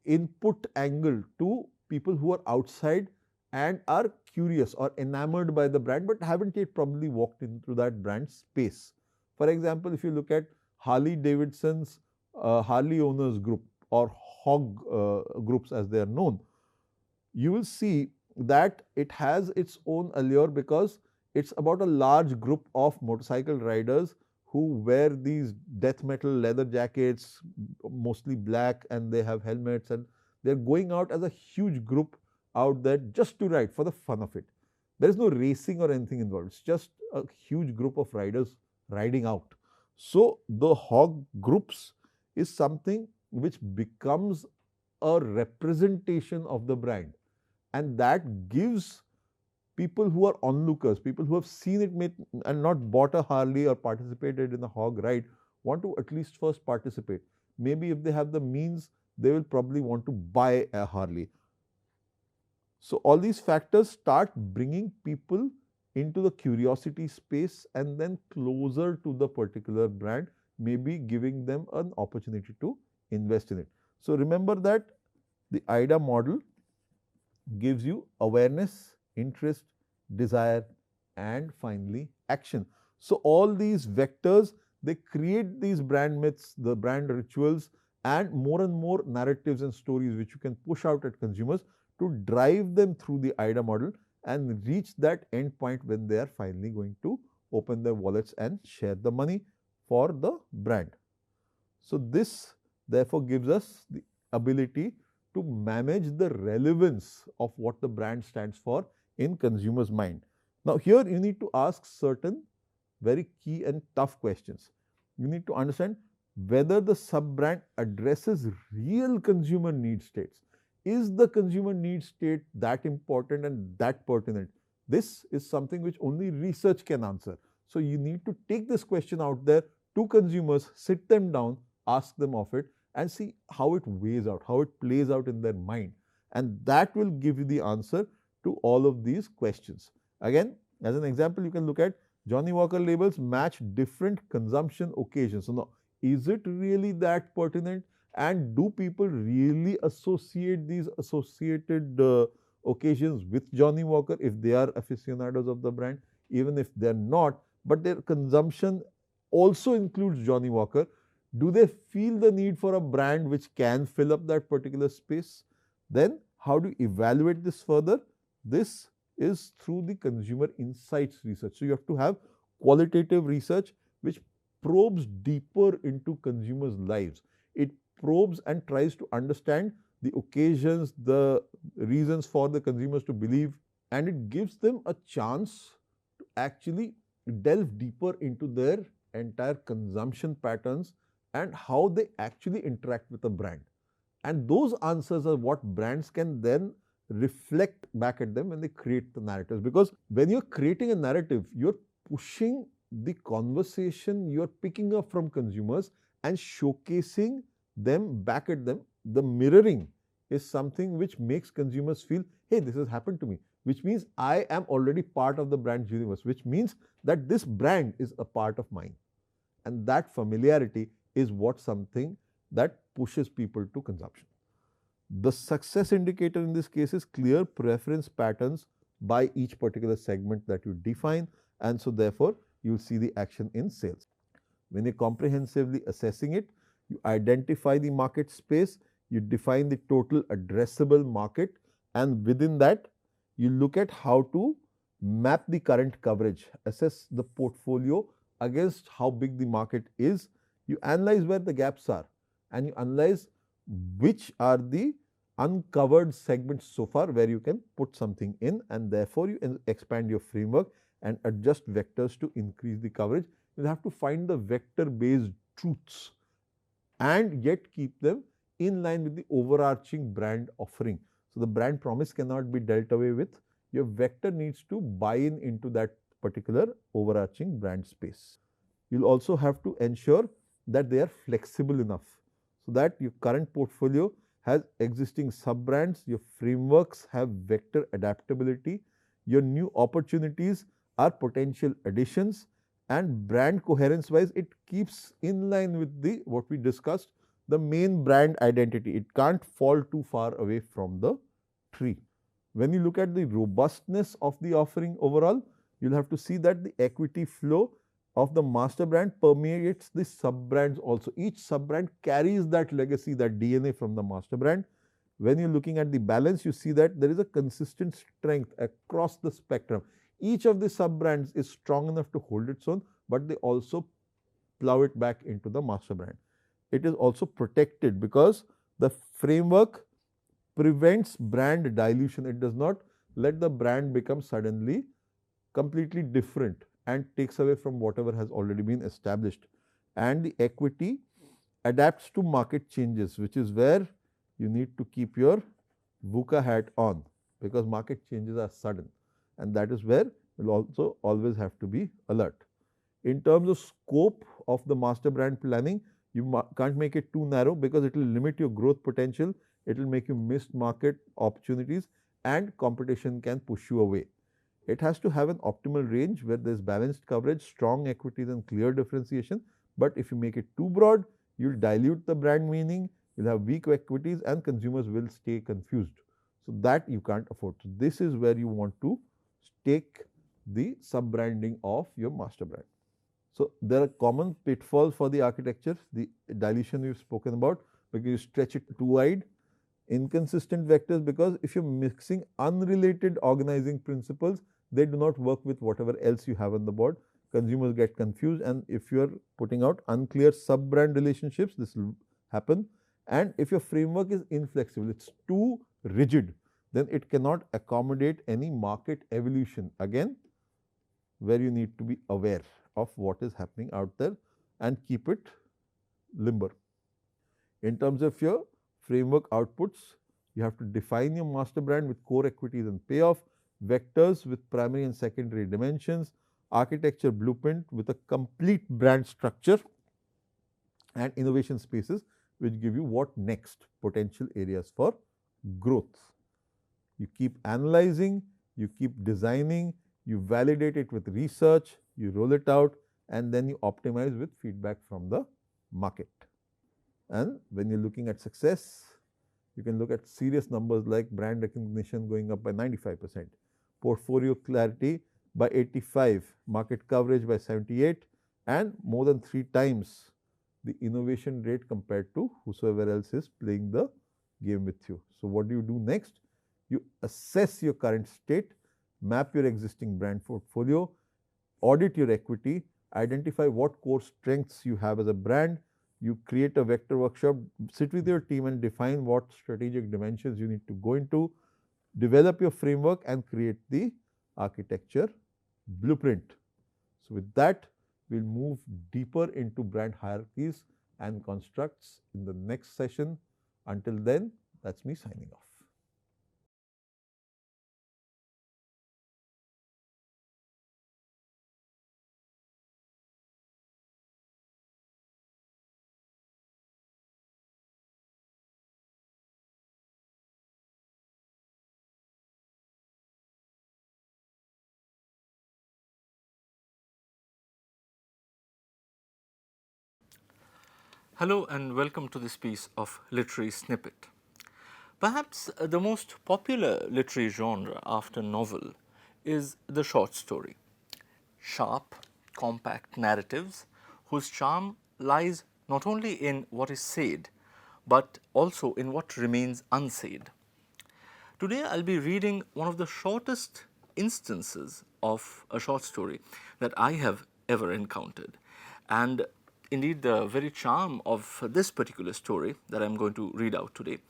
input angle to people who are outside and are curious or enamored by the brand, but haven't yet probably walked into that brand space. For example, if you look at Harley Davidson's Harley Owners Group or HOG groups as they are known, you will see that it has its own allure because it's about a large group of motorcycle riders who wear these death metal leather jackets, mostly black, and they have helmets, and they're going out as a huge group out there just to ride for the fun of it. There is no racing or anything involved. It's just a huge group of riders riding out. So, the HOG groups is something which becomes a representation of the brand. and that gives people who are onlookers, people who have seen it and not bought a Harley or participated in a hog ride, want to at least first participate. Maybe if they have the means, they will probably want to buy a Harley. So all these factors start bringing people into the curiosity space and then closer to the particular brand, maybe giving them an opportunity to invest in it. So remember that the IDA model gives you awareness, interest, desire, and finally action. So all these vectors, they create these brand myths, the brand rituals, and more narratives and stories which you can push out at consumers to drive them through the IDA model and reach that end point when they are finally going to open their wallets and share the money for the brand. So this therefore gives us the ability to manage the relevance of what the brand stands for in consumers' mind. Now here you need to ask certain very key and tough questions. You need to understand whether the sub-brand addresses real consumer need states. Is the consumer need state that important and that pertinent? This is something which only research can answer. So you need to take this question out there to consumers, sit them down, ask them of it, and see how it weighs out, how it plays out in their mind. And that will give you the answer to all of these questions. Again, as an example, you can look at Johnnie Walker labels match different consumption occasions. So now, is it really that pertinent? And do people really associate these associated occasions with Johnnie Walker if they are aficionados of the brand? Even if they are not, but their consumption also includes Johnnie Walker, do they feel the need for a brand which can fill up that particular space? Then how do you evaluate this further? This is through the consumer insights research. So you have to have qualitative research which probes deeper into consumers' lives. It probes and tries to understand the occasions, the reasons for the consumers to believe, and it gives them a chance to actually delve deeper into their entire consumption patterns and how they actually interact with a brand. And those answers are what brands can then reflect back at them when they create the narratives. Because when you're creating a narrative, you're pushing the conversation you're picking up from consumers and showcasing them back at them. The mirroring is something which makes consumers feel, hey, this has happened to me, which means I am already part of the brand's universe, which means that this brand is a part of mine. And that familiarity is what something that pushes people to consumption. The success indicator in this case is clear preference patterns by each particular segment that you define, and so therefore you will see the action in sales. When you're comprehensively assessing it, you identify the market space, you define the total addressable market, and within that you look at how to map the current coverage, assess the portfolio against how big the market is, you analyze where the gaps are, and you analyze which are the uncovered segments so far where you can put something in, and therefore you expand your framework and adjust vectors to increase the coverage. You have to find the vector based truths and yet keep them in line with the overarching brand offering. So the brand promise cannot be dealt away with. Your vector needs to buy in into that particular overarching brand space. You'll also have to ensure that they are flexible enough so that your current portfolio has existing sub-brands, your frameworks have vector adaptability, your new opportunities are potential additions, and brand coherence wise, it keeps in line with the what we discussed, the main brand identity. It can't fall too far away from the tree. When you look at the robustness of the offering overall, you'll have to see that the equity flow of the master brand permeates the sub-brands also. Each sub-brand carries that legacy, that DNA from the master brand. When you're looking at the balance, you see that there is a consistent strength across the spectrum. Each of the sub-brands is strong enough to hold its own, but they also plow it back into the master brand. It is also protected because the framework prevents brand dilution. It does not let the brand become suddenly completely different and takes away from whatever has already been established. And the equity adapts to market changes, which is where you need to keep your VUCA hat on. because market changes are sudden, and that is where you will also always have to be alert. In terms of scope of the master brand planning, you can't make it too narrow because it will limit your growth potential, it will make you miss market opportunities, and competition can push you away. It has to have an optimal range where there is balanced coverage, strong equities, and clear differentiation. But if you make it too broad, you will dilute the brand meaning, you will have weak equities, and consumers will stay confused. So, that you can't afford. So, this is where you want to take the sub branding of your master brand. So, there are common pitfalls for the architecture, the dilution we have spoken about, because you stretch it too wide. Inconsistent vectors, because if you are mixing unrelated organizing principles, they do not work with whatever else you have on the board. Consumers get confused, and if you are putting out unclear sub brand relationships, this will happen. And if your framework is inflexible, it is too rigid, then it cannot accommodate any market evolution. Again, where you need to be aware of what is happening out there and keep it limber. In terms of your framework outputs, you have to define your master brand with core equities and payoff, vectors with primary and secondary dimensions, architecture blueprint with a complete brand structure, and innovation spaces which give you what next potential areas for growth. You keep analyzing, you keep designing, you validate it with research, you roll it out, and then you optimize with feedback from the market. And when you are looking at success, you can look at serious numbers like brand recognition going up by 95%, portfolio clarity by 85, market coverage by 78, and more than 3 times the innovation rate compared to whosoever else is playing the game with you. So, what do you do next? You assess your current state, map your existing brand portfolio, audit your equity, identify what core strengths you have as a brand. You create a vector workshop, sit with your team and define what strategic dimensions you need to go into, develop your framework and create the architecture blueprint. So, with that, we will move deeper into brand hierarchies and constructs in the next session. Until then, that is me signing off. Hello and welcome to this piece of literary snippet. Perhaps the most popular literary genre after novel is the short story. Sharp, compact narratives whose charm lies not only in what is said, but also in what remains unsaid. Today I will be reading one of the shortest instances of a short story that I have ever encountered, and indeed the very charm of this particular story that I am going to read out today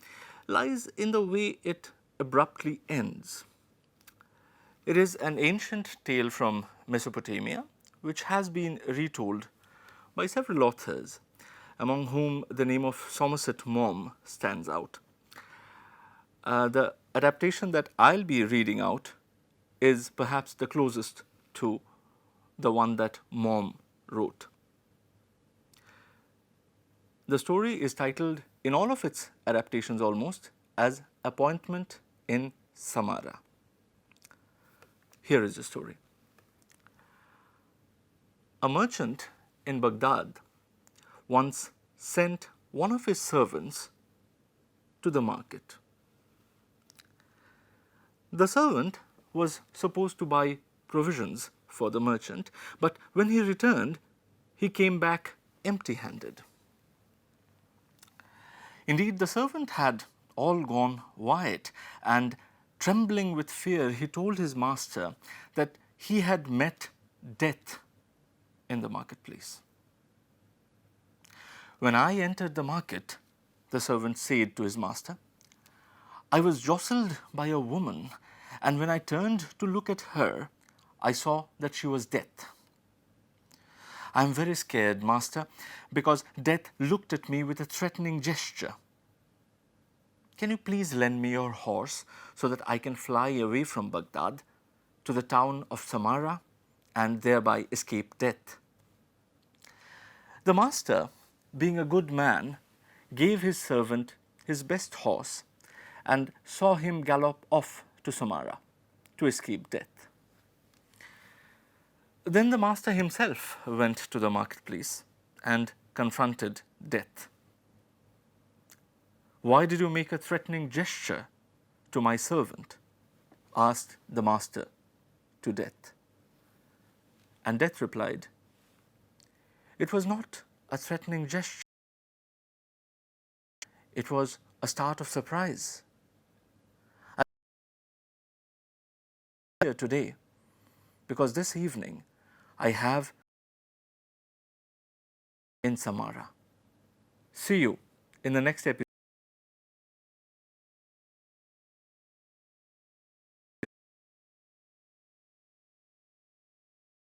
lies in the way it abruptly ends. It is an ancient tale from Mesopotamia which has been retold by several authors, among whom the name of Somerset Maugham stands out. The adaptation that I will be reading out is perhaps the closest to the one that Maugham wrote. The story is titled, in all of its adaptations almost, as Appointment in Samara. Here is the story. A merchant in Baghdad once sent one of his servants to the market. The servant was supposed to buy provisions for the merchant, but when he returned, he came back empty-handed. Indeed, the servant had all gone white, and trembling with fear, he told his master that he had met death in the marketplace. When I entered the market, the servant said to his master, I was jostled by a woman, and when I turned to look at her, I saw that she was death. I am very scared, master, because death looked at me with a threatening gesture. can you please lend me your horse so that I can fly away from Baghdad to the town of Samarra and thereby escape death?" The master, being a good man, gave his servant his best horse and saw him gallop off to Samarra to escape death. Then the master himself went to the marketplace and confronted death. "Why did you make a threatening gesture to my servant?" asked the master to death. And death replied, "It was not a threatening gesture. It was a start of surprise. I'm here today because this evening I have in Samarra. See you in the next episode